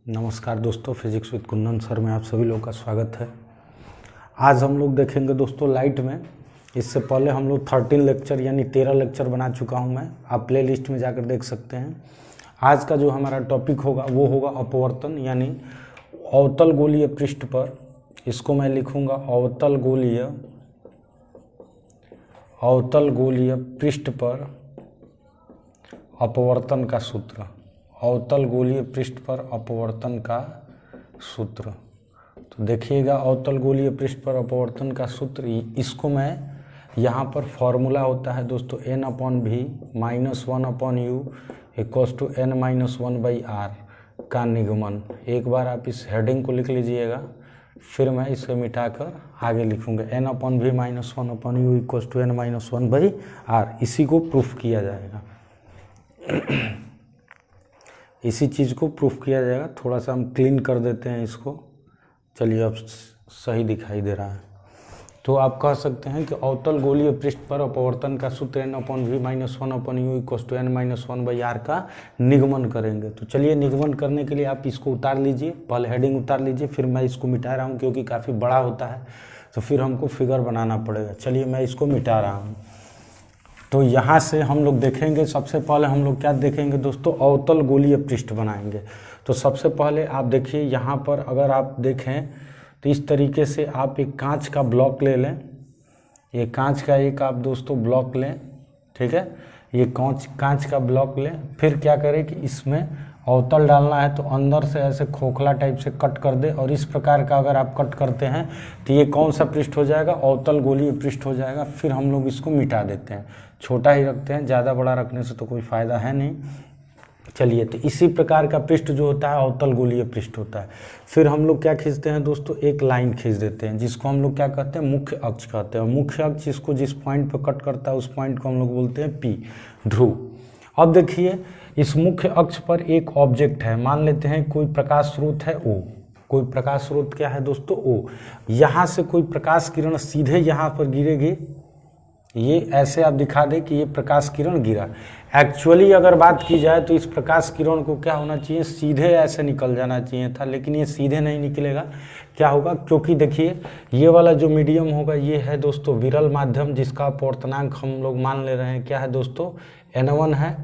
नमस्कार दोस्तों, physics with Kundan sir में आप सभी लोगों का स्वागत है। आज हम लोग देखेंगे दोस्तों लाइट में। इससे पहले हम लोग 13 लेक्चर यानी 13 लेक्चर बना चुका हूं मैं, आप प्ले लिस्ट में जाकर देख सकते हैं। आज का जो हमारा टॉपिक होगा वो होगा अपवर्तन, यानी अवतल गोलीय पृष्ठ पर, इसको मैं लिखूँगा अवतल गोलीय पृष्ठ पर अपवर्तन का सूत्र। अवतल गोलीय पृष्ठ पर अपवर्तन का सूत्र। तो देखिएगा, अवतल गोलीय पृष्ठ पर अपवर्तन का सूत्र, इसको मैं यहाँ पर फॉर्मूला होता है दोस्तों n/v -1/u = n-1/r का निगमन। एक बार आप इस हेडिंग को लिख लीजिएगा, फिर मैं इसे मिटाकर आगे लिखूँगा n/v -1/u = n-1/r। इसी को प्रूफ किया जाएगा, इसी चीज़ को प्रूफ किया जाएगा। थोड़ा सा हम क्लीन कर देते हैं इसको। चलिए, अब सही दिखाई दे रहा है। तो आप कह सकते हैं कि अवतल गोलीय पृष्ठ पर अपवर्तन का सूत्र n/v -1/u = n-1/r का निगमन करेंगे। तो चलिए, निगमन करने के लिए आप इसको उतार लीजिए, पहले हेडिंग उतार लीजिए, फिर मैं इसको मिटा रहा हूँ क्योंकि काफ़ी बड़ा होता है तो फिर हमको फिगर बनाना पड़ेगा। चलिए, मैं इसको मिटा रहा हूँ। तो यहाँ से हम लोग देखेंगे, सबसे पहले हम लोग क्या देखेंगे दोस्तों, अवतल गोलीय पृष्ठ बनाएंगे। तो सबसे पहले आप देखिए, यहाँ पर अगर आप देखें तो इस तरीके से आप एक कांच का ब्लॉक ले लें। ये कांच का एक आप दोस्तों ब्लॉक लें, ठीक है। ये कांच का ब्लॉक लें। फिर क्या करें कि इसमें अवतल डालना है तो अंदर से ऐसे खोखला टाइप से कट कर दे, और इस प्रकार का अगर आप कट करते हैं तो ये कौन सा पृष्ठ हो जाएगा, अवतल गोलीय पृष्ठ हो जाएगा। फिर हम लोग इसको मिटा देते हैं, छोटा ही रखते हैं, ज़्यादा बड़ा रखने से तो कोई फ़ायदा है नहीं। चलिए, तो इसी प्रकार का पृष्ठ जो होता है अवतल गोलीय पृष्ठ होता है। फिर हम लोग क्या खींचते हैं दोस्तों, एक लाइन खींच देते हैं, जिसको हम लोग क्या कहते हैं, मुख्य अक्ष कहते हैं। मुख्य अक्ष इसको जिस पॉइंट पर कट करता है उस पॉइंट को हम लोग बोलते हैं P, ध्रुव। अब देखिए, इस मुख्य अक्ष पर एक ऑब्जेक्ट है, मान लेते हैं कोई प्रकाश स्रोत है O। कोई प्रकाश स्रोत क्या है दोस्तों, O। यहाँ से कोई प्रकाश किरण सीधे यहाँ पर गिरेगी। ये ऐसे आप दिखा दें कि ये प्रकाश किरण गिरा। एक्चुअली अगर बात की जाए तो इस प्रकाश किरण को क्या होना चाहिए, सीधे ऐसे निकल जाना चाहिए था, लेकिन ये सीधे नहीं निकलेगा। क्या होगा, क्योंकि देखिए ये वाला जो मीडियम होगा ये है दोस्तों विरल माध्यम, जिसका अपवर्तनांक हम लोग मान ले रहे हैं क्या है दोस्तों, n1 है।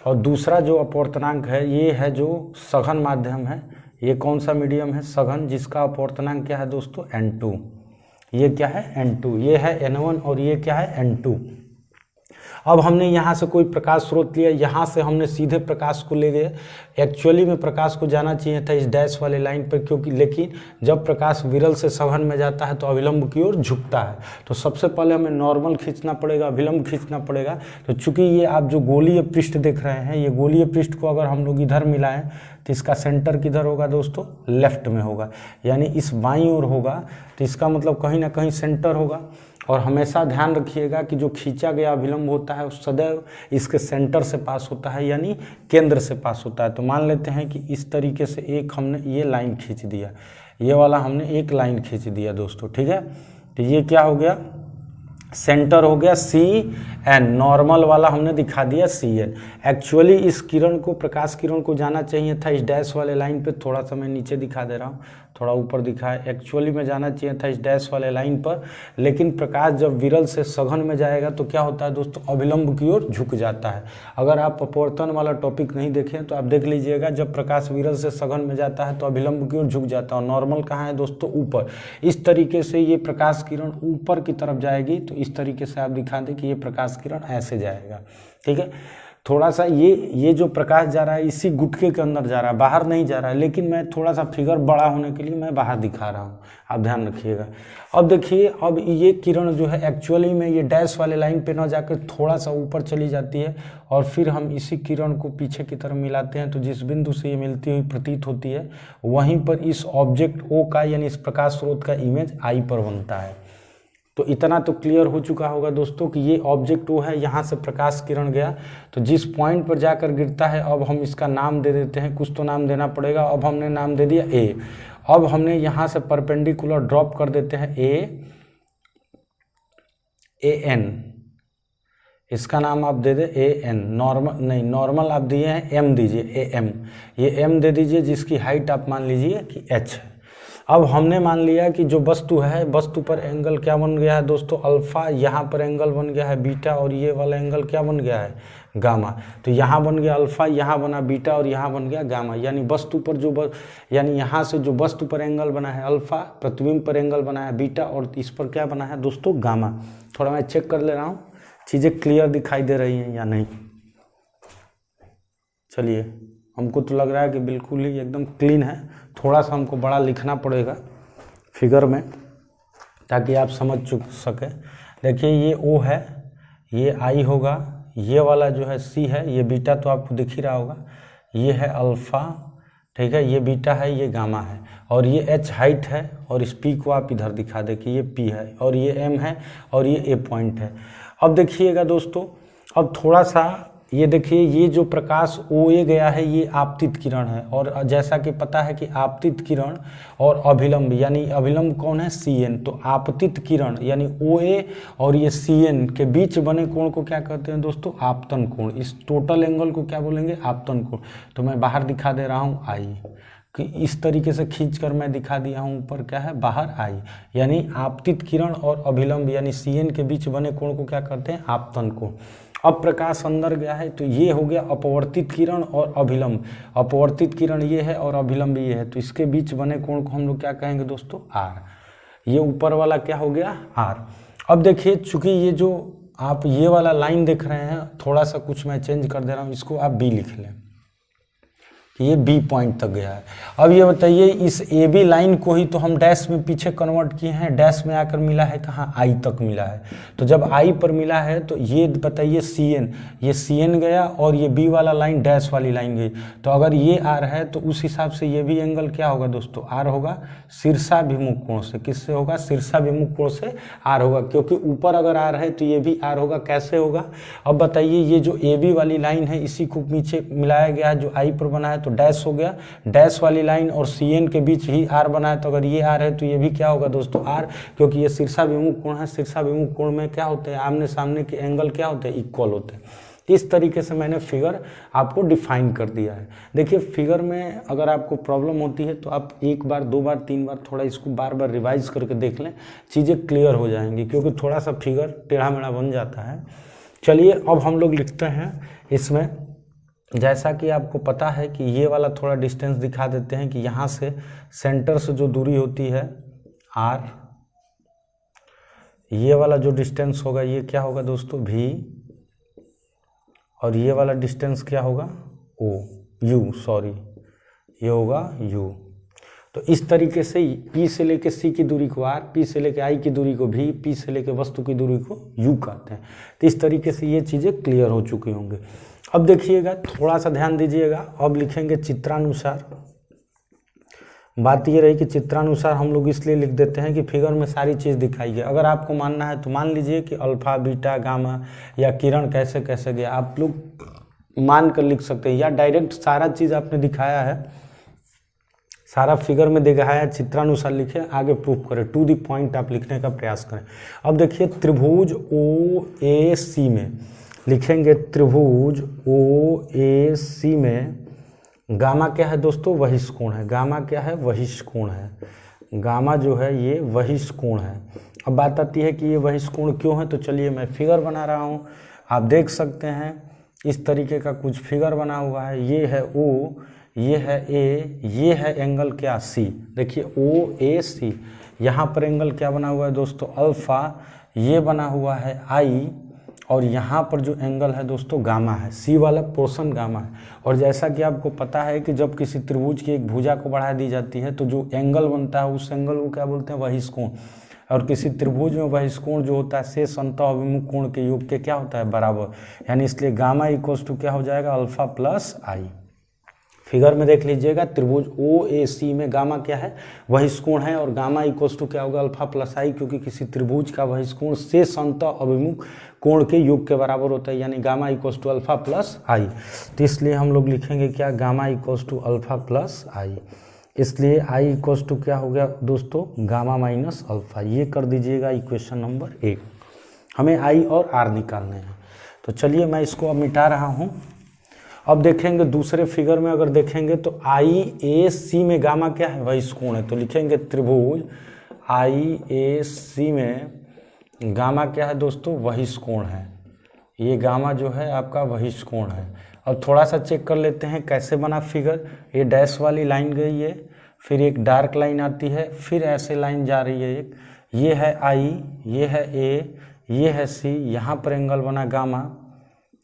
और दूसरा जो अपवर्तनांक है ये है जो सघन माध्यम है। ये कौन सा मीडियम है, सघन, जिसका अपवर्तनांक क्या है दोस्तों, n2। ये क्या है, n2। ये है n1 और ये क्या है, n2। अब हमने यहाँ से कोई प्रकाश स्रोत लिया, यहाँ से हमने सीधे प्रकाश को ले गए। एक्चुअली में प्रकाश को जाना चाहिए था इस डैश वाले लाइन पर, क्योंकि लेकिन जब प्रकाश विरल से सघन में जाता है तो अभिलंब की ओर झुकता है। तो सबसे पहले हमें नॉर्मल खींचना पड़ेगा, अभिलंब खींचना पड़ेगा। तो चूंकि ये आप जो गोलीय पृष्ठ देख रहे हैं, ये गोलीय पृष्ठ को अगर हम लोग इधर मिलाएं तो इसका सेंटर किधर होगा दोस्तों, लेफ्ट में होगा, यानी इस बाईं ओर होगा। तो इसका मतलब कहीं ना कहीं सेंटर होगा। और हमेशा ध्यान रखिएगा कि जो खींचा गया अभिलंब होता है उस सदैव इसके सेंटर से पास होता है, यानी केंद्र से पास होता है। तो मान लेते हैं कि इस तरीके से एक हमने ये लाइन खींच दिया, ये वाला हमने एक लाइन खींच दिया दोस्तों, ठीक है। तो ये क्या हो गया, सेंटर हो गया CN, नॉर्मल वाला हमने दिखा दिया CN। एक्चुअली इस किरण को, प्रकाश किरण को जाना चाहिए था इस डैश वाले लाइन पे। थोड़ा सा मैं नीचे दिखा दे रहा हूँ, थोड़ा ऊपर दिखा है। एक्चुअली में जाना चाहिए था इस डैश वाले लाइन पर, लेकिन प्रकाश जब विरल से सघन में जाएगा तो क्या होता है दोस्तों, अभिलंब की ओर झुक जाता है। अगर आप अपवर्तन वाला टॉपिक नहीं देखें तो आप देख लीजिएगा, जब प्रकाश विरल से सघन में जाता है तो अभिलंब की ओर झुक जाता है। और नॉर्मल कहाँ है दोस्तों, ऊपर। इस तरीके से ये प्रकाश किरण ऊपर की तरफ जाएगी। तो इस तरीके से आप दिखा दें कि ये प्रकाश किरण ऐसे जाएगा, ठीक है। थोड़ा सा ये जो प्रकाश जा रहा है इसी गुटके के अंदर जा रहा है, बाहर नहीं जा रहा है, लेकिन मैं थोड़ा सा फिगर बड़ा होने के लिए मैं बाहर दिखा रहा हूँ, आप ध्यान रखिएगा। अब देखिए, अब ये किरण जो है एक्चुअली में ये डैश वाले लाइन पे ना जाकर थोड़ा सा ऊपर चली जाती है, और फिर हम इसी किरण को पीछे की तरफ मिलाते हैं। तो जिस बिंदु से ये मिलती हुई प्रतीत होती है, वहीं पर इस ऑब्जेक्ट O का, यानी इस प्रकाश स्रोत का इमेज I पर बनता है। तो इतना तो क्लियर हो चुका होगा दोस्तों कि ये ऑब्जेक्ट वो है, यहाँ से प्रकाश किरण गया तो जिस पॉइंट पर जाकर गिरता है, अब हम इसका नाम दे देते हैं, कुछ तो नाम देना पड़ेगा। अब हमने नाम दे दिया A। अब हमने यहाँ से परपेंडिकुलर ड्रॉप कर देते हैं AN। इसका नाम आप दे दे ए एन, नॉर्मल नहीं, नॉर्मल आप दिए हैं एम दीजिए, ए एम, ये एम दे दीजिए, जिसकी हाइट आप मान लीजिए कि एच है। अब हमने मान लिया कि जो वस्तु है, वस्तु पर एंगल क्या बन गया है दोस्तों, अल्फा, यहाँ पर एंगल बन गया है बीटा, और ये वाला एंगल क्या बन गया है, गामा। तो यहाँ बन गया अल्फा, यहाँ बना बीटा, और यहाँ बन गया गामा। यानी वस्तु पर जो यानी यहाँ से जो वस्तु पर एंगल बना है अल्फा, प्रतिबिंब पर एंगल बना है बीटा, और इस पर क्या बना है दोस्तों, गामा। थोड़ा मैं चेक कर ले रहा हूँ चीज़ें क्लियर दिखाई दे रही हैं या नहीं। चलिए, हमको तो लग रहा है कि बिल्कुल ही एकदम क्लीन है। थोड़ा सा हमको बड़ा लिखना पड़ेगा फिगर में ताकि आप समझ सकें। देखिए ये ओ है, ये आई होगा, ये वाला जो है सी है, ये बीटा तो आपको दिख ही रहा होगा, ये है अल्फ़ा, ठीक है, ये बीटा है, ये गामा है, और ये एच हाइट है, और इस पी को आप इधर दिखा दे कि ये पी है, और ये एम है, और ये ए पॉइंट है। अब देखिएगा दोस्तों, अब थोड़ा सा ये देखिए, ये जो प्रकाश ओ ए गया है ये आपतित किरण है, और जैसा कि पता है कि आपतित किरण और अभिलंब, यानी अभिलंब कौन है, सी एन। तो आपतित किरण यानी ओ ए और ये सी एन के बीच बने कोण को क्या कहते हैं दोस्तों, आपतन कोण। इस टोटल एंगल को क्या बोलेंगे, आपतन कोण। तो मैं बाहर दिखा दे रहा हूँ आई, कि इस तरीके से खींचकर मैं दिखा दिया हूँ, ऊपर क्या है, बाहर आई। यानी आपतित किरण और अभिलंब यानी सी एन के बीच बने कोण को क्या कहते हैं, आपतन कोण। अब प्रकाश अंदर गया है तो ये हो गया अपवर्तित किरण और अभिलंब। अपवर्तित किरण ये है और अभिलंब ये है, तो इसके बीच बने कोण को हम लोग क्या कहेंगे दोस्तों, आर। ये ऊपर वाला क्या हो गया, आर। अब देखिए, चूंकि ये जो आप ये वाला लाइन देख रहे हैं, थोड़ा सा कुछ मैं चेंज कर दे रहा हूँ, इसको आप बी लिख लें, ये बी पॉइंट तक गया है। अब ये बताइए, इस ए बी लाइन को ही तो हम डैश में पीछे कन्वर्ट किए हैं, डैश में आकर मिला है कहाँ, आई तक मिला है। तो जब आई पर मिला है तो ये बताइए सी एन, ये सी एन गया, और ये बी वाला लाइन डैश वाली लाइन गई। तो अगर ये आर है तो उस हिसाब से ये भी एंगल क्या होगा दोस्तों, आर होगा, शीर्षाभिमुख कोण से। किससे होगा, शीर्षाभिमुख कोण से आर होगा, क्योंकि ऊपर अगर आर है तो ये भी आर होगा। कैसे होगा, अब बताइए, ये जो ए बी वाली लाइन है इसी को नीचे मिलाया गया है जो आई पर बना है, तो डैश हो गया, डैश वाली लाइन और सी एन के बीच ही आर बना है। तो अगर ये आर है तो ये भी क्या होगा दोस्तों, आर, क्योंकि ये शीर्षाभिमुख कोण है। शीर्षाभिमुख कोण में क्या होते हैं, आमने सामने के एंगल क्या होते हैं, इक्वल होते हैं। इस तरीके से मैंने फिगर आपको डिफाइन कर दिया है। देखिए, फिगर में अगर आपको प्रॉब्लम होती है तो आप एक बार, दो बार, तीन बार थोड़ा इसको बार बार रिवाइज करके देख लें, चीज़ें क्लियर हो जाएंगी, क्योंकि थोड़ा सा फिगर टेढ़ा मेढ़ा बन जाता है। चलिए, अब हम लोग लिखते हैं इसमें, जैसा कि आपको पता है कि ये वाला थोड़ा डिस्टेंस दिखा देते हैं कि यहाँ से सेंटर से जो दूरी होती है आर, ये वाला जो डिस्टेंस होगा ये क्या होगा दोस्तों, भी, और ये वाला डिस्टेंस क्या होगा, ओ, यू, सॉरी, ये होगा यू। तो इस तरीके से पी से लेके सी की दूरी को आर, पी से लेके आई की दूरी को भी, पी से लेके वस्तु की दूरी को यू कहते हैं। तो इस तरीके से ये चीज़ें क्लियर हो चुकी होंगी। अब देखिएगा, थोड़ा सा ध्यान दीजिएगा, अब लिखेंगे चित्रानुसार। बात ये रही कि चित्रानुसार हम लोग इसलिए लिख देते हैं कि फिगर में सारी चीज़ दिखाई है। अगर आपको मानना है तो मान लीजिए कि अल्फा, बीटा, गामा या किरण कैसे कैसे गया, आप लोग मान कर लिख सकते हैं, या डायरेक्ट सारा चीज़ आपने दिखाया है, सारा फिगर में दिखाया है, चित्रानुसार लिखे, आगे प्रूफ करें, टू द पॉइंट आप लिखने का प्रयास करें। अब देखिए, त्रिभुज ओ ए सी में लिखेंगे, त्रिभुज ओ ए सी में गामा क्या है दोस्तों, वहिष्ठ कोण है। गामा क्या है, वहिष्ठ कोण है। गामा जो है ये वहिष्ठ कोण है। अब बात आती है कि ये वहिष्ठ कोण क्यों है, तो चलिए मैं फिगर बना रहा हूँ, आप देख सकते हैं इस तरीके का कुछ फिगर बना हुआ है। ये है ओ, ये है ए, ये है एंगल क्या, सी। देखिए ओ ए सी, यहाँ पर एंगल क्या बना हुआ है दोस्तों, अल्फा, ये बना हुआ है आई, और यहाँ पर जो एंगल है दोस्तों गामा है, सी वाला पोर्शन गामा है। और जैसा कि आपको पता है कि जब किसी त्रिभुज की एक भुजा को बढ़ा दी जाती है तो जो एंगल बनता है उस एंगल को क्या बोलते हैं, वहिष्ठ कोण। और किसी त्रिभुज में वहिष्ठ कोण जो होता है शेष अंतः अभिमुख कोण के योग के क्या होता है, बराबर। यानी इसलिए गामा इक्वल्स टू क्या हो जाएगा, अल्फा प्लस आई। फिगर में देख लीजिएगा, त्रिभुज ओ ए सी में गामा क्या है, वहिष्ठ कोण है, और गामा इक्वल्स टू क्या होगा, अल्फा प्लस आई, क्योंकि किसी त्रिभुज का वहिष्ठ कोण शेष अंतः अभिमुख कोण के योग के बराबर होता है, यानी gamma equals to alpha plus I. तो इसलिए हम लोग लिखेंगे क्या, gamma equals to alpha plus I. इसलिए आई इक्वल्स टू क्या हो गया दोस्तों, गामा माइनस अल्फा। ये कर दीजिएगा इक्वेशन नंबर 1। हमें आई और आर निकालने हैं। तो चलिए मैं इसको अब मिटा रहा हूँ। अब देखेंगे दूसरे फिगर में अगर देखेंगे तो IAC में गामा क्या है, वही कोण है। तो लिखेंगे त्रिभुज IAC में गामा क्या है दोस्तों, वही कोण है। ये गामा जो है आपका वही कोण है। अब थोड़ा सा चेक कर लेते हैं कैसे बना फिगर। ये डैश वाली लाइन गई है, फिर एक डार्क लाइन आती है, फिर ऐसे लाइन जा रही है एक, ये है I, ये है A, ये है C, यहाँ पर एंगल बना गामा,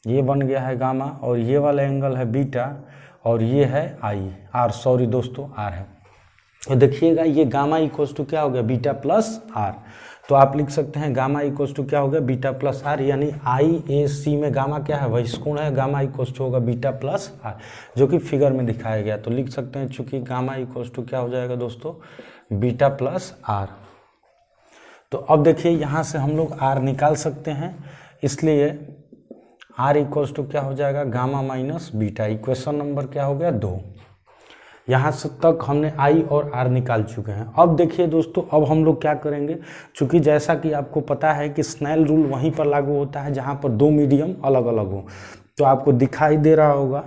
ये बन गया है गामा, और ये वाला एंगल है बीटा, और ये है R है। तो देखिएगा ये गामा इक्वल्स टू क्या हो गया, बीटा प्लस R। तो आप लिख सकते हैं गामा इक्वल्स टू क्या हो गया, बीटा प्लस R, यानी IAC में गामा क्या है, वही कोण है। गामा इक्वल्स टू होगा बीटा प्लस R, जो कि फिगर में दिखाया गया। तो लिख सकते हैं चूंकि गामा इक्वल्स टू क्या हो जाएगा दोस्तों, बीटा प्लस R। तो अब देखिए यहाँ से हम लोग R निकाल सकते हैं, इसलिए R इक्वल्स टू क्या हो जाएगा, gamma minus beta. Equation number क्या हो गया, 2। यहाँ से तक हमने I और R निकाल चुके हैं। अब देखिए दोस्तों, अब हम लोग क्या करेंगे, चूंकि जैसा कि आपको पता है कि स्नेल रूल वहीं पर लागू होता है जहाँ पर दो मीडियम अलग अलग हो। तो आपको दिखाई दे रहा होगा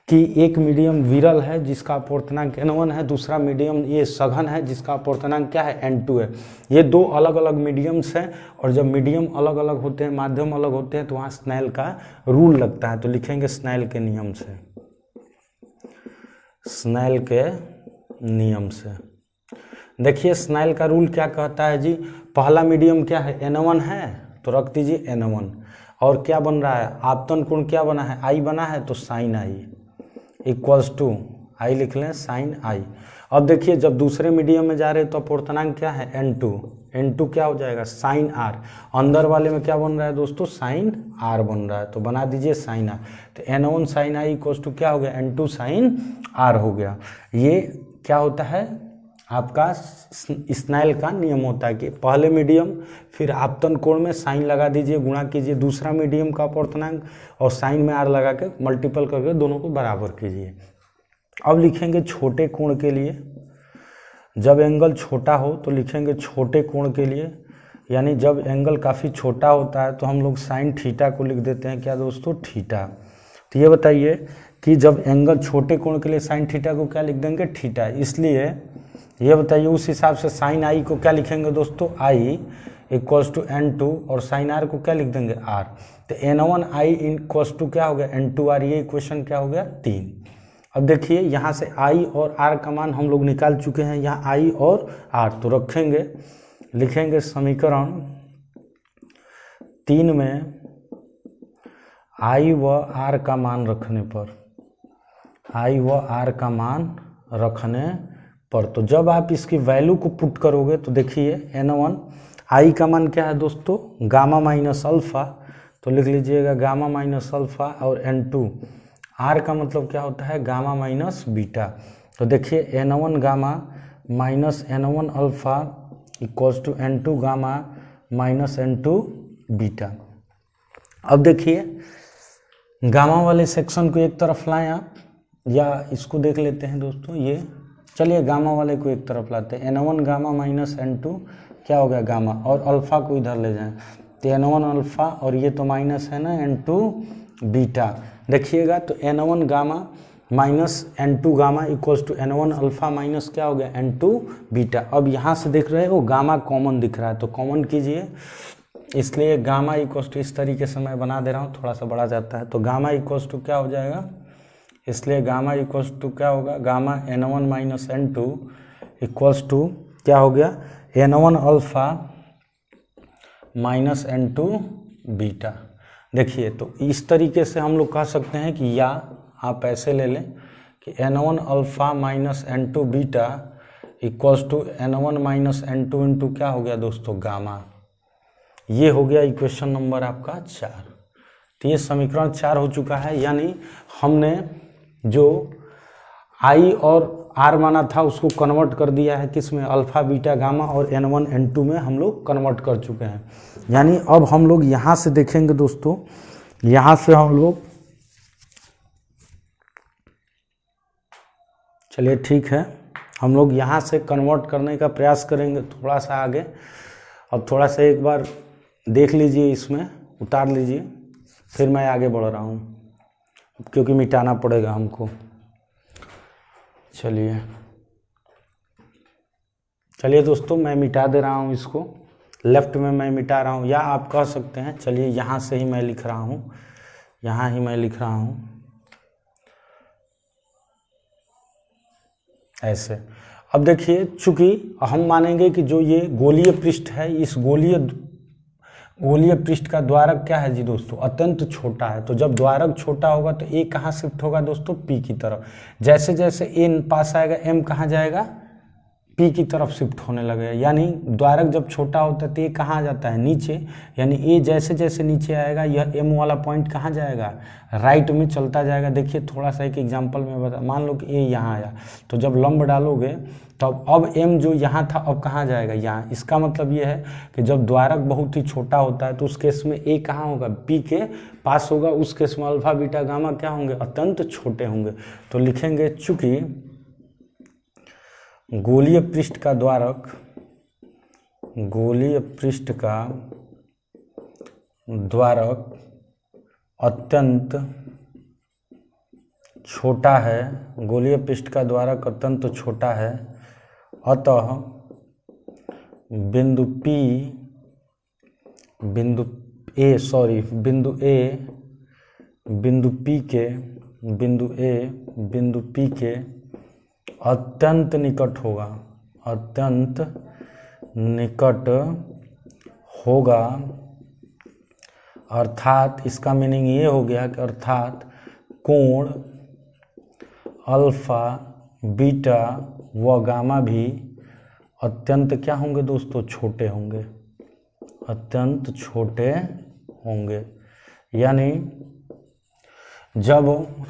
कि एक मीडियम विरल है जिसका अपवर्तनांक N1 है, दूसरा मीडियम ये सघन है जिसका अपवर्तनांक क्या है, N2 है। ये दो अलग अलग मीडियम्स हैं, और जब मीडियम अलग अलग होते हैं, माध्यम अलग होते हैं, तो वहाँ स्नेल का रूल लगता है। तो लिखेंगे स्नेल के नियम से, स्नेल के नियम से। देखिए स्नेल का रूल क्या कहता है जी, पहला मीडियम क्या है, N1 है, तो रख दीजिए N1, और क्या बन रहा है, आपतन कोण क्या बना है, I बना है, तो sine I equals to I लिख लें, साइन I। अब देखिए जब दूसरे मीडियम में जा रहे हैं तो अपवर्तनांक क्या है, N2 क्या हो जाएगा, साइन R। अंदर वाले में क्या बन रहा है दोस्तों, साइन R बन रहा है, तो बना दीजिए साइन R। तो N1 sign I equals to क्या हो गया, N2 साइन R हो गया। ये क्या होता है आपका स्नेल का नियम होता है कि पहले मीडियम फिर आपतन कोण में साइन लगा दीजिए, गुणा कीजिए दूसरा मीडियम का अपवर्तनांक, और साइन में R लगा के मल्टीपल करके दोनों को बराबर कीजिए। अब लिखेंगे छोटे कोण के लिए, जब एंगल छोटा हो तो लिखेंगे छोटे कोण के लिए, यानी जब एंगल काफ़ी छोटा होता है तो हम लोग साइन थीटा को लिख देते हैं क्या दोस्तों, थीटा। तो ये बताइए कि जब एंगल छोटे कोण के लिए साइन थीटा को क्या लिख देंगे, थीटा। इसलिए ये बताइए उस हिसाब से साइन I को क्या लिखेंगे दोस्तों, I इक्वल्स टू N2, और साइन R को क्या लिख देंगे, R। तो N1 I इक्वल्स टू क्या हो गया, N2 R। ये इक्वेशन क्या हो गया, 3। अब देखिए यहाँ से I और R का मान हम लोग निकाल चुके हैं, यहाँ I और R। तो रखेंगे, लिखेंगे समीकरण 3 में I व R का मान रखने पर, I व R का मान रखने पर, तो जब आप इसकी वैल्यू को पुट करोगे तो देखिए N1 I का मान क्या है दोस्तों, गामा माइनस अल्फा, तो लिख लीजिएगा गामा माइनस अल्फा, और N2 R का मतलब क्या होता है, गामा माइनस बीटा। तो देखिए N1 gamma minus N1 alpha equals to N2 gamma minus N2 beta. अब देखिए गामा वाले सेक्शन को एक तरफ लाएं आप, या इसको देख लेते हैं दोस्तों, ये चलिए गामा वाले को एक तरफ लाते हैं। N1 गामा माइनस N2 क्या हो गया, गामा, और अल्फ़ा को इधर ले जाएं, तो N1 अल्फ़ा, और ये तो माइनस है ना N2 बीटा। देखिएगा तो N1 gamma minus N2 gamma equals to N1 alpha minus क्या हो गया, N2 बीटा। अब यहाँ से देख रहे हो गामा कॉमन दिख रहा है, तो कॉमन कीजिए, इसलिए गामा इक्वल्स टू इस तरीके से मैं बना दे रहा हूँ, थोड़ा सा बड़ा जाता है। तो गामा इक्वल्स टू क्या हो जाएगा, इसलिए गामा इक्वल्स टू क्या होगा, gamma N1 minus N2 equals to क्या हो गया, N1 alpha minus N2 beta. देखिए तो इस तरीके से हम लोग कह सकते हैं कि, या आप ऐसे ले लें कि N1 alpha minus N2 beta equals to N1 minus N2 into क्या हो गया दोस्तों, गामा। ये हो गया इक्वेशन नंबर आपका 4। तो ये समीकरण 4 हो चुका है, यानी हमने जो I और R माना था उसको कन्वर्ट कर दिया है किस में, अल्फ़ा बीटा गामा, और N1 N2 में हम लोग कन्वर्ट कर चुके हैं। यानी अब हम लोग यहाँ से देखेंगे दोस्तों, यहाँ से हम लोग, चलिए ठीक है, हम लोग यहाँ से कन्वर्ट करने का प्रयास करेंगे थोड़ा सा आगे। अब थोड़ा सा एक बार देख लीजिए, इसमें उतार लीजिए, फिर मैं आगे बढ़ रहा हूँ क्योंकि मिटाना पड़ेगा हमको। चलिए दोस्तों, मैं मिटा दे रहा हूँ इसको, लेफ्ट में मैं मिटा रहा हूँ, या आप कह सकते हैं चलिए यहाँ से ही मैं लिख रहा हूँ, यहाँ ही मैं लिख रहा हूँ ऐसे। अब देखिए, चूंकि हम मानेंगे कि जो ये गोलीय पृष्ठ है, इस गोलीय पृष्ठ का द्वारक क्या है जी दोस्तों, अत्यंत छोटा है। तो जब द्वारक छोटा होगा तो ए कहाँ शिफ्ट होगा दोस्तों, पी की तरफ। जैसे जैसे ए पास आएगा, एम कहाँ जाएगा, पी की तरफ शिफ्ट होने लगेगा। यानी द्वारक जब छोटा होता है तो ये कहाँ जाता है, नीचे। यानी ए जैसे जैसे नीचे आएगा, यह एम वाला पॉइंट कहाँ जाएगा, राइट में चलता जाएगा। देखिए थोड़ा सा एक एग्जांपल में बता, मान लो कि ए यहाँ आया, तो जब लंब डालोगे तब अब एम जो यहाँ था अब कहाँ जाएगा, यहाँ। इसका मतलब ये है कि जब द्वारक बहुत ही छोटा होता है तो उस केस में ए कहाँ होगा, पी के पास होगा। उस केस में अल्फा बीटा गामा क्या होंगे, अत्यंत छोटे होंगे। तो लिखेंगे चूंकि गोलीय पृष्ठ का द्वारक, गोलीय पृष्ठ का द्वारक अत्यंत छोटा है, गोलीय पृष्ठ का द्वारक अत्यंत छोटा है, अतः बिंदु बिंदु पी के अत्यंत निकट होगा, अत्यंत निकट होगा। अर्थात इसका मीनिंग ये हो गया कि अर्थात कोण अल्फा बीटा व गामा भी अत्यंत क्या होंगे दोस्तों, छोटे होंगे, अत्यंत छोटे होंगे। यानी जब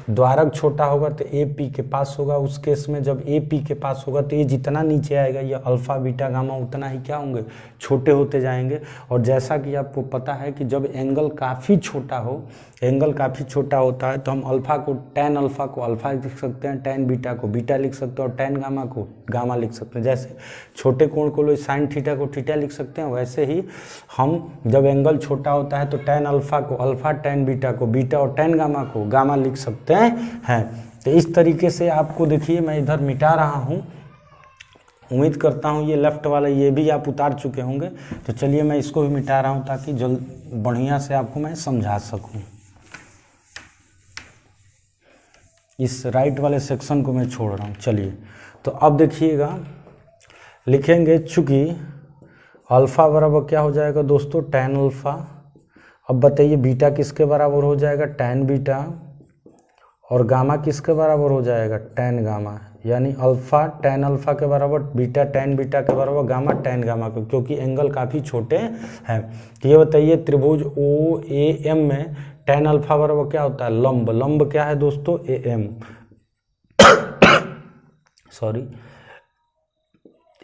द्वारक छोटा होगा तो ए पी के पास होगा। उस केस में जब ए पी के पास होगा तो ये जितना नीचे आएगा, ये अल्फा बीटा गामा उतना ही क्या होंगे, छोटे होते जाएंगे। और जैसा कि आपको पता है कि जब एंगल काफ़ी छोटा हो, एंगल काफ़ी छोटा होता है तो हम अल्फा को, टैन अल्फा को अल्फा लिख सकते हैं, टैन बीटा को बीटा लिख सकते हैं और टैन गामा को गामा लिख सकते हैं। जैसे छोटे कोण को लो साइन थीटा को थीटा लिख सकते हैं, वैसे ही हम जब एंगल छोटा होता है तो टैन अल्फा को अल्फा, टैन बीटा को बीटा और टैन गामा को गामा लिख सकते हैं। तो इस तरीके से आपको देखिए मैं इधर मिटा रहा हूँ। उम्मीद करता हूँ ये लेफ्ट वाला ये भी आप उतार चुके होंगे। तो चलिए मैं इसको भी मिटा रहा हूँ ताकि जल्द बढ़िया से आपको मैं समझा सकूँ। इस राइट वाले सेक्शन को मैं छोड़ रहा हूँ। चलिए तो अब देखिएगा, लिखेंगे चूँकि अल्फ़ा बराबर क्या हो जाएगा दोस्तों, टैन अल्फ़ा। अब बताइए बीटा किसके बराबर हो जाएगा, टैन बीटा, और गामा किसके बराबर हो जाएगा, टैन गामा। यानी अल्फ़ा टैन अल्फ़ा के बराबर, बीटा टैन बीटा के बराबर, गामा टैन गामा के, क्योंकि एंगल काफ़ी छोटे हैं। तो ये बताइए त्रिभुज ओ ए एम में टैन अल्फ़ा बराबर क्या होता है, लंब। लंब क्या है दोस्तों, A M sorry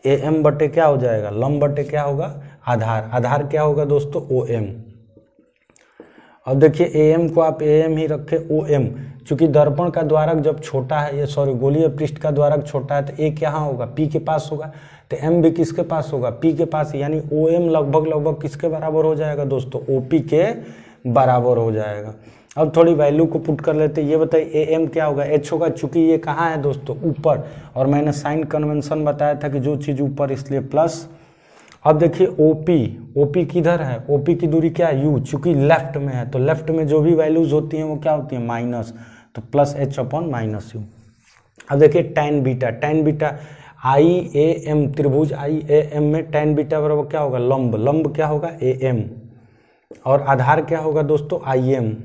A M बटे क्या हो जाएगा, लंब बटे क्या होगा, आधार। आधार क्या होगा दोस्तों, ओ एम। अब देखिए ए एम को आप ए एम ही रखें, ओ एम। चूंकि दर्पण का द्वारक जब छोटा है, ये सॉरी गोलीय पृष्ठ का द्वारक छोटा है तो ए क्या होगा, पी के पास होगा। तो एम भी किसके पास होगा, पी के पास। यानी ओ एम लगभग किसके बराबर हो जाएगा दोस्तों, ओ पी के बराबर हो जाएगा। अब थोड़ी वैल्यू को पुट कर लेते हैं। ये बताइए ए एम क्या होगा, एच होगा। चूंकि ये कहाँ है दोस्तों, ऊपर, और मैंने साइन कन्वेंशन बताया था कि जो चीज़ ऊपर इसलिए प्लस। अब देखिए ओपी किधर है, ओपी की दूरी क्या है, यू। चूंकि लेफ्ट में है तो लेफ्ट में जो भी वैल्यूज होती हैं वो क्या होती है, माइनस। तो plus H upon minus U. अब देखिए tan beta I A M, त्रिभुज आई ए एम में टैन बीटा बराबर क्या होगा, लंब। लंब क्या होगा, ए एम, और आधार क्या होगा दोस्तों, आई एम।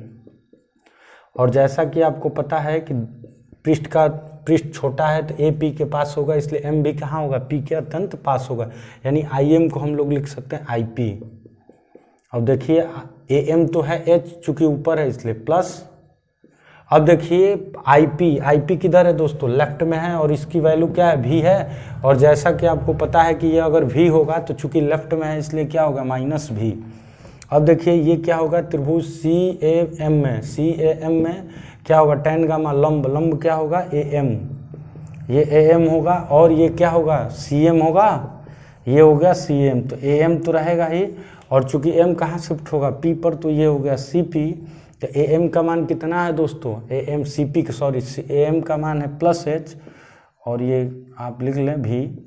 और जैसा कि आपको पता है कि पृष्ठ छोटा है तो ए पी के पास होगा, इसलिए एम भी कहाँ होगा, पी के अत्यंत पास होगा। यानी आई एम को हम लोग लिख सकते हैं आई पी। अब देखिए ए एम तो है एच, चूंकि ऊपर है इसलिए प्लस। अब देखिए आई पी किधर है दोस्तों, लेफ्ट में है, और इसकी वैल्यू क्या है, भी है। और जैसा कि आपको पता है कि ये अगर भी होगा तो चूंकि लेफ्ट में है इसलिए क्या होगा, माइनस भी। अब देखिए ये क्या होगा, त्रिभुज सी ए एम में क्या होगा, टैन गामा लंब क्या होगा, ए एम। ये ए एम होगा और ये क्या होगा, सी एम होगा। ये हो गया सी एम, तो ए एम तो रहेगा ही, और चूंकि एम कहाँ शिफ्ट होगा, पी पर, तो ये हो गया सी पी। तो ए एम का मान कितना है दोस्तों, ए एम सी पी का सॉरी ए एम का मान है प्लस एच, और ये आप लिख लें भी,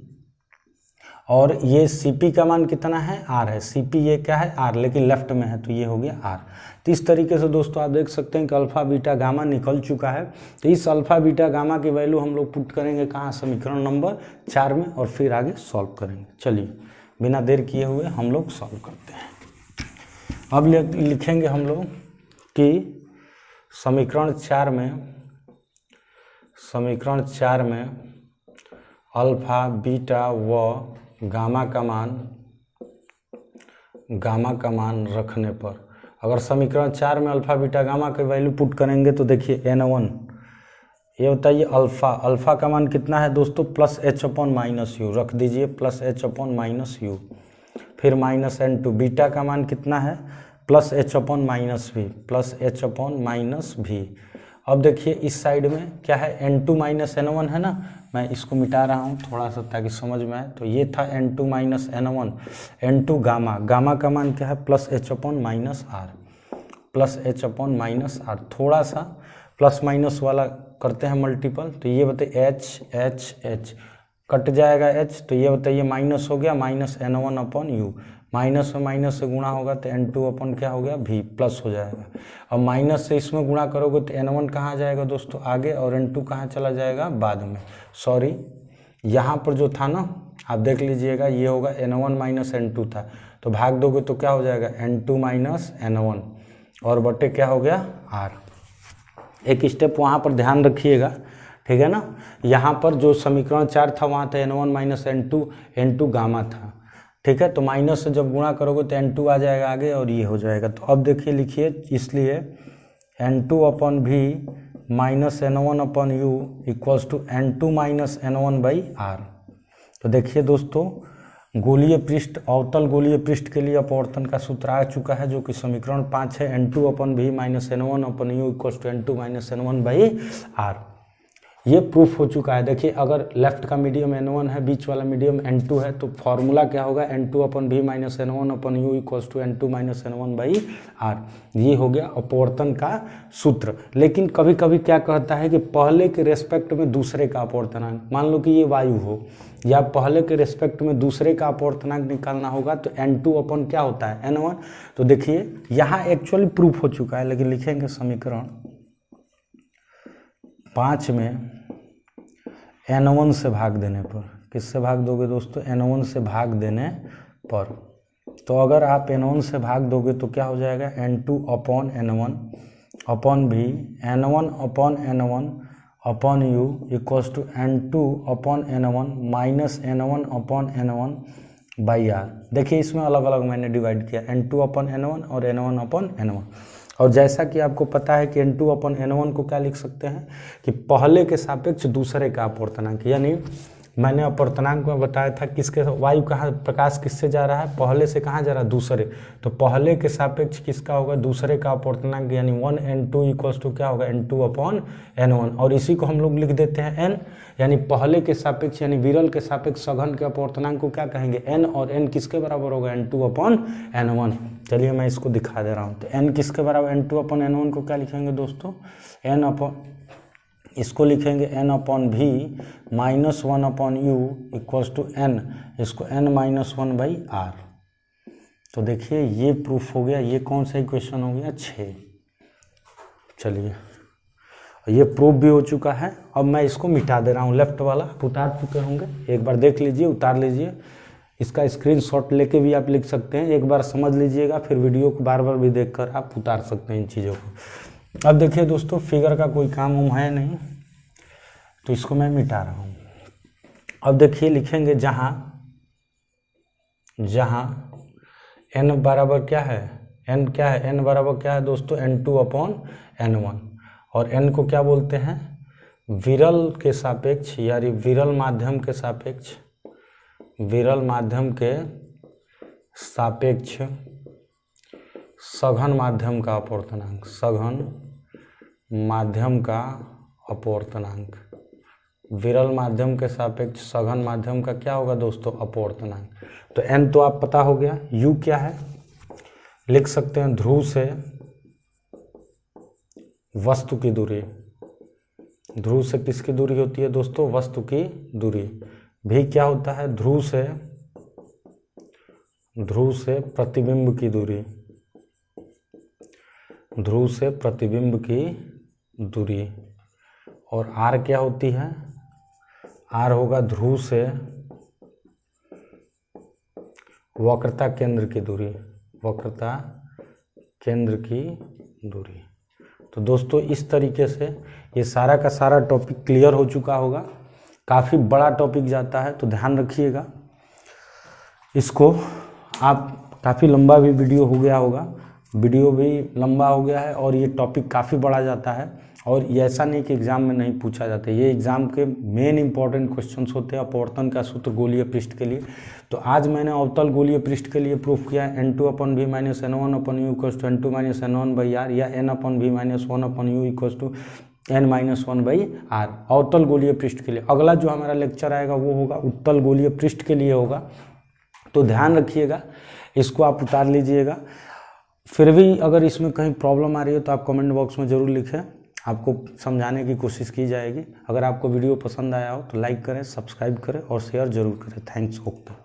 और ये सी पी का मान कितना है, आर है। सी पी ये क्या है, आर, लेकिन लेफ्ट में है तो ये हो गया आर। तो इस तरीके से दोस्तों आप देख सकते हैं कि अल्फा बीटा गामा निकल चुका है। तो इस अल्फा बीटा गामा की वैल्यू हम लोग पुट करेंगे कहाँ, समीकरण नंबर 4 में, और फिर आगे सॉल्व करेंगे। चलिए बिना देर किए हुए हम लोग सॉल्व करते हैं। अब लिखेंगे हम लोग कि समीकरण 4 में अल्फा बीटा व गामा का मान रखने पर, अगर समीकरण 4 में अल्फा बीटा गामा की वैल्यू पुट करेंगे तो देखिए N1, ये बताइए अल्फा का मान कितना है दोस्तों, plus H upon minus you, रख दीजिए plus H upon minus you, फिर माइनस N2। बीटा का मान कितना है, प्लस एच अपॉन माइनस भी, प्लस एच अपॉन माइनस भी। अब देखिए इस साइड में क्या है, N2 माइनस N1 है ना, मैं इसको मिटा रहा हूँ थोड़ा सा ताकि समझ में आए। तो ये था N2 minus N1, N2 gamma का मान क्या है, plus H upon minus R, plus H upon minus R. थोड़ा सा प्लस माइनस वाला करते हैं मल्टीपल, तो ये बताइए एच कट जाएगा एच, तो ये बताइए माइनस हो गया, minus N1 upon you, minus में माइनस से गुणा होगा तो N2 अपन क्या हो गया भी, प्लस हो जाएगा। अब माइनस से इसमें गुणा करोगे तो N1 कहाँ जाएगा दोस्तों, आगे, और N2 कहाँ चला जाएगा, बाद में। सॉरी, यहाँ पर जो था ना आप देख लीजिएगा, ये होगा N1 माइनस N2 था, तो भाग दोगे तो क्या हो जाएगा, N2 माइनस N1, और बटे क्या हो गया, R। एक स्टेप वहाँ पर ध्यान रखिएगा, ठीक है ना। यहाँ पर जो समीकरण 4 था वहाँ था N1 माइनस N2 गामा था, ठीक है। तो माइनस से जब गुणा करोगे तो N2 आ जाएगा आगे, और ये हो जाएगा। तो अब देखिए लिखिए, इसलिए N2 upon V minus N1 upon U equals to N2 minus N1 by R. तो देखिए दोस्तों, गोलीय पृष्ठ, अवतल गोलीय पृष्ठ के लिए अपवर्तन का सूत्र आ चुका है, जो कि समीकरण 5 है, N2 upon V minus N1 upon U equals to N2 minus N1 by R. ये प्रूफ हो चुका है। देखिए अगर लेफ्ट का मीडियम N1 है, बीच वाला मीडियम N2 है, तो फॉर्मूला क्या होगा, N2 upon V minus N1 upon U equals to N2 minus N1 by R. ये हो गया अपवर्तन का सूत्र। लेकिन कभी कभी क्या कहता है कि पहले के रेस्पेक्ट में दूसरे का अपवर्तनांक, मान लो कि ये वायु हो, या पहले के रेस्पेक्ट में दूसरे का अपवर्तनांक निकालना होगा, तो N2 अपॉन क्या होता है, N1। तो देखिए यहाँ एक्चुअली प्रूफ हो चुका है, लेकिन लिखेंगे समीकरण 5 में N1 से भाग देने पर, किससे भाग दोगे दोस्तों, N1 से भाग देने पर। तो अगर आप N1 से भाग दोगे तो क्या हो जाएगा, N2 upon N1 upon V N1 upon N1 upon U equals to N2 upon N1 minus N1 upon N1 by R. देखिए इसमें अलग अलग मैंने डिवाइड किया, N2 अपॉन N1 और N1 अपॉन N1। और जैसा कि आपको पता है कि N2 अपॉन N1 को क्या लिख सकते हैं कि पहले के सापेक्ष दूसरे का अपवर्तनांक, यानी मैंने अपवर्तनांक में बताया था किसके, वायु कहाँ, प्रकाश किससे जा रहा है, पहले से कहाँ जा रहा है, दूसरे। तो पहले के सापेक्ष किसका होगा, दूसरे का अपवर्तनांक, यानी 1N2 इक्वल्स टू क्या होगा, N2 अपॉन N1। और इसी को हम लोग लिख देते हैं N, यानी पहले के सापेक्ष यानी विरल के सापेक्ष सघन के अपवर्तनांक को क्या कहेंगे, N, और N किसके बराबर होगा, N2 अपॉन N1। चलिए मैं इसको दिखा दे रहा हूँ। तो N किसके बराबर, N2 अपॉन N1 को क्या लिखेंगे दोस्तों, N अपॉन, इसको लिखेंगे N upon V minus 1 upon U equals to N, इसको N माइनस 1 बाई आर। तो देखिए ये प्रूफ हो गया। ये कौन सा इक्वेशन हो गया, 6। चलिए ये प्रूफ भी हो चुका है। अब मैं इसको मिटा दे रहा हूँ, लेफ्ट वाला आप उतार चुके होंगे, एक बार देख लीजिए, उतार लीजिए। इसका स्क्रीनशॉट लेके भी आप लिख सकते हैं, एक बार समझ लीजिएगा, फिर वीडियो को बार बार भी देखकर आप उतार सकते हैं इन चीज़ों को। अब देखिए दोस्तों, फिगर का कोई काम उम है नहीं, तो इसको मैं मिटा रहा हूँ। अब देखिए लिखेंगे जहाँ n बराबर क्या है, n क्या है, n बराबर क्या है दोस्तों, N2 अपॉन N1। और n को क्या बोलते हैं, विरल के सापेक्ष, यानी विरल माध्यम के सापेक्ष, विरल माध्यम के सापेक्ष सघन माध्यम का अपवर्तनांक, सघन माध्यम का अपवर्तनांक। विरल माध्यम के सापेक्ष सघन माध्यम का क्या होगा दोस्तों, अपवर्तनांक। तो n तो आप पता हो गया, u क्या है, लिख सकते हैं ध्रुव से वस्तु की दूरी। ध्रुव से किसकी दूरी होती है दोस्तों? वस्तु की दूरी। भी क्या होता है? ध्रुव से प्रतिबिंब की दूरी। ध्रुव से प्रतिबिंब की दूरी। और आर क्या होती है? आर होगा ध्रुव से वक्रता केंद्र की दूरी। वक्रता केंद्र की दूरी। तो दोस्तों इस तरीके से ये सारा का सारा टॉपिक क्लियर हो चुका होगा। काफ़ी बड़ा टॉपिक जाता है तो ध्यान रखिएगा इसको। आप काफ़ी लंबा भी वीडियो हो गया होगा, वीडियो भी लंबा हो गया है और ये टॉपिक काफ़ी बड़ा जाता है। और ये ऐसा नहीं कि एग्ज़ाम में नहीं पूछा जाता, ये एग्ज़ाम के मेन इंपॉर्टेंट क्वेश्चंस होते हैं अपवर्तन का सूत्र गोलीय पृष्ठ के लिए। तो आज मैंने अवतल गोलीय पृष्ठ के लिए प्रूफ किया है N2/V - N1/U = N2 - N1/R या N/V - 1/U = N-1/R अवतल गोलीय पृष्ठ के लिए। अगला जो हमारा लेक्चर आएगा वो होगा उत्तल गोलीय पृष्ठ के लिए होगा। तो ध्यान रखिएगा, इसको आप उतार लीजिएगा। फिर भी अगर इसमें कहीं प्रॉब्लम आ रही है तो आप कमेंट बॉक्स में ज़रूर लिखें, आपको समझाने की कोशिश की जाएगी। अगर आपको वीडियो पसंद आया हो तो लाइक करें, सब्सक्राइब करें और शेयर ज़रूर करें। थैंक्स। ओके।